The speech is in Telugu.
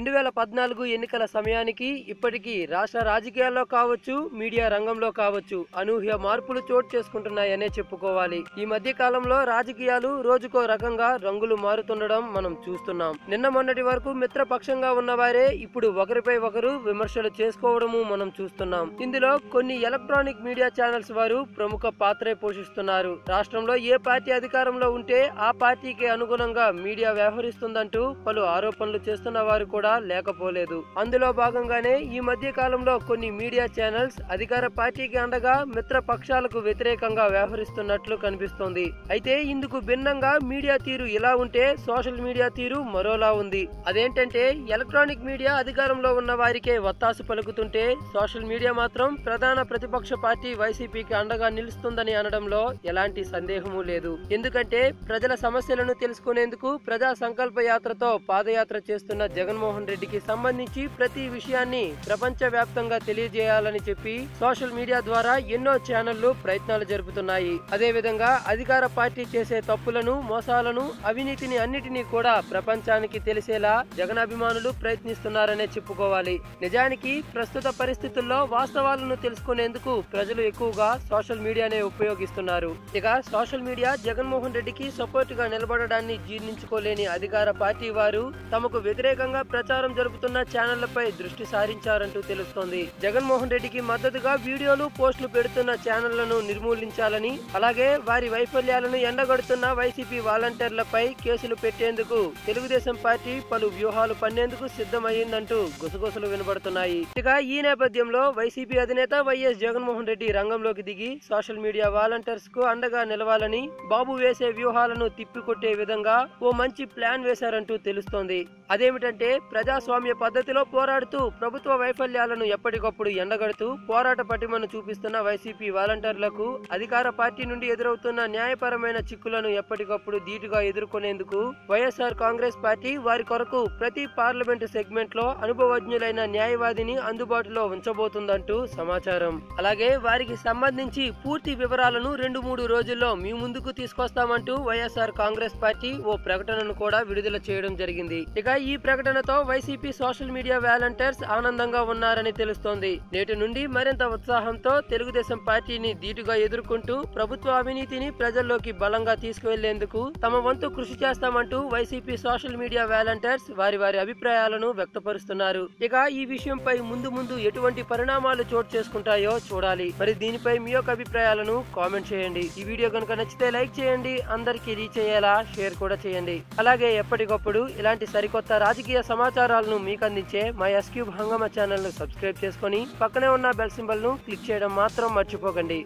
2014 ఎన్నికల సమయానికి ఇప్పటికీ రాష్ట్ర రాజకీయాల్లో కావచ్చు, మీడియా రంగంలో కావచ్చు అనూహ్య మార్పులు చోటు చేసుకుంటున్నాయనే చెప్పుకోవాలి. ఈ మధ్య కాలంలో రాజకీయాలు రోజుకో రకంగా రంగులు మారుతుండడం మనం చూస్తున్నాం. నిన్న మొన్నటి వరకు మిత్రపక్షంగా ఉన్నవారే ఇప్పుడు ఒకరిపై ఒకరు విమర్శలు చేసుకోవడము మనం చూస్తున్నాం. ఇందులో కొన్ని ఎలక్ట్రానిక్ మీడియా ఛానల్స్ వారు ప్రముఖ పాత్రే పోషిస్తున్నారు. రాష్ట్రంలో ఏ పార్టీ అధికారంలో ఉంటే ఆ పార్టీకి అనుగుణంగా మీడియా వ్యవహరిస్తుందంటూ పలు ఆరోపణలు చేస్తున్న వారు కూడా లేకపోలేదు. అందులో భాగంగానే ఈ మధ్య కాలంలో కొన్ని మీడియా ఛానల్స్ అధికార పార్టీకి అండగా మిత్ర పక్షాలకు వ్యతిరేకంగా వ్యవహరిస్తున్నట్లు కనిపిస్తోంది. అయితే ఇందుకు భిన్నంగా మీడియా తీరు ఇలా ఉంటే సోషల్ మీడియా తీరు మరోలా ఉంది. అదేంటంటే ఎలక్ట్రానిక్ మీడియా అధికారంలో ఉన్న వారికే వత్తాసు పలుకుతుంటే సోషల్ మీడియా మాత్రం ప్రధాన ప్రతిపక్ష పార్టీ వైసీపీకి అండగా నిలుస్తుందని అనడంలో ఎలాంటి సందేహము లేదు. ఎందుకంటే ప్రజల సమస్యలను తెలుసుకునేందుకు ప్రజా సంకల్ప యాత్రతో పాదయాత్ర చేస్తున్న జగన్మోహన్ రెడ్డికి సంబంధించి ప్రతి విషయాన్ని ప్రపంచ వ్యాప్తంగా తెలియజేయాలని చెప్పి సోషల్ మీడియా ద్వారా ఎన్నో ఛానళ్లు ప్రయత్నాలు జరుపుతున్నాయి. అదే విధంగా అధికార పార్టీ చేసే తప్పులను, మోసాలను, అవినీతిని అన్నిటినీ కూడా ప్రపంచానికి తెలిసేలా జగనాభిమానులు ప్రయత్నిస్తున్నారనే చెప్పుకోవాలి. నిజానికి ప్రస్తుత పరిస్థితుల్లో వాస్తవాలను తెలుసుకునేందుకు ప్రజలు ఎక్కువగా సోషల్ మీడియానే ఉపయోగిస్తున్నారు. ఇక సోషల్ మీడియా జగన్మోహన్ రెడ్డికి సపోర్ట్ గా నిలబడడాన్ని జీర్ణించుకోలేని అధికార పార్టీ వారు తమకు వ్యతిరేకంగా ప్రచారం జరుపుతున్న ఛానళ్లపై దృష్టి సారించారంటూ తెలుస్తోంది. జగన్మోహన్ రెడ్డికి మద్దతుగా వీడియోలు, పోస్టులు పెడుతున్న ఛానళ్లను నిర్మూలించాలని, అలాగే వారి వైఫల్యాలను ఎండగడుతున్న వైసీపీ వాలంటీర్లపై కేసులు పెట్టేందుకు తెలుగుదేశం పార్టీ పలు వ్యూహాలు పన్నేందుకు సిద్ధమయ్యిందంటూ గుసగుసలు వినబడుతున్నాయి. ఇక ఈ నేపథ్యంలో వైసీపీ అధినేత వైఎస్ జగన్మోహన్ రెడ్డి రంగంలోకి దిగి సోషల్ మీడియా వాలంటీర్స్ కు అండగా నిలవాలని, బాబు వేసే వ్యూహాలను తిప్పికొట్టే విధంగా ఓ మంచి ప్లాన్ వేశారంటూ తెలుస్తోంది. అదేమిటంటే ప్రజాస్వామ్య పద్ధతిలో పోరాడుతూ ప్రభుత్వ వైఫల్యాలను ఎప్పటికప్పుడు ఎండగడుతూ పోరాట పటిమను చూపిస్తున్న వైసీపీ వాలంటీర్లకు అధికార పార్టీ నుండి ఎదురవుతున్న న్యాయపరమైన చిక్కులను ఎప్పటికప్పుడు ధీటుగా ఎదుర్కొనేందుకు వైఎస్ఆర్ కాంగ్రెస్ పార్టీ వారి కొరకు ప్రతి పార్లమెంటు సెగ్మెంట్ లో అనుభవజ్ఞులైన న్యాయవాదిని అందుబాటులో ఉంచబోతుందంటూ సమాచారం. అలాగే వారికి సంబంధించి పూర్తి వివరాలను 2-3 రోజుల్లో మీ ముందుకు తీసుకొస్తామంటూ వైఎస్ఆర్ కాంగ్రెస్ పార్టీ ఓ ప్రకటనను కూడా విడుదల చేయడం జరిగింది. ఇక ఈ ప్రకటనతో వైసీపీ సోషల్ మీడియా వాలంటీర్స్ ఆనందంగా ఉన్నారని తెలుస్తోంది. నేటి నుండి మరింత ఉత్సాహంతో తెలుగుదేశం పార్టీని ధీటుగా ఎదుర్కొంటూ ప్రభుత్వ అవినీతిని ప్రజల్లోకి బలంగా తీసుకువెళ్లేందుకు తమ వంతు కృషి చేస్తామంటూ వైసీపీ సోషల్ మీడియా వాలంటీర్స్ వారి అభిప్రాయాలను వ్యక్తపరుస్తున్నారు. ఇక ఈ విషయంపై ముందు ఎటువంటి పరిణామాలు చోటు చేసుకుంటాయో చూడాలి. మరి దీనిపై మీ యొక్క అభిప్రాయాలను కామెంట్ చేయండి. ఈ వీడియో కనుక నచ్చితే లైక్ చేయండి, అందరికీ రీచ్ అయ్యేలా షేర్ కూడా చేయండి. అలాగే ఎప్పటికప్పుడు ఇలాంటి సరికొత్త రాజకీయ సమాచారాలను మీకు అందించే మా ఎస్క్యూబ్ హంగామా ఛానల్ ను సబ్స్క్రైబ్ చేసుకొని పక్కనే ఉన్న బెల్ సింబల్ ను క్లిక్ చేయడం మాత్రం మర్చిపోకండి.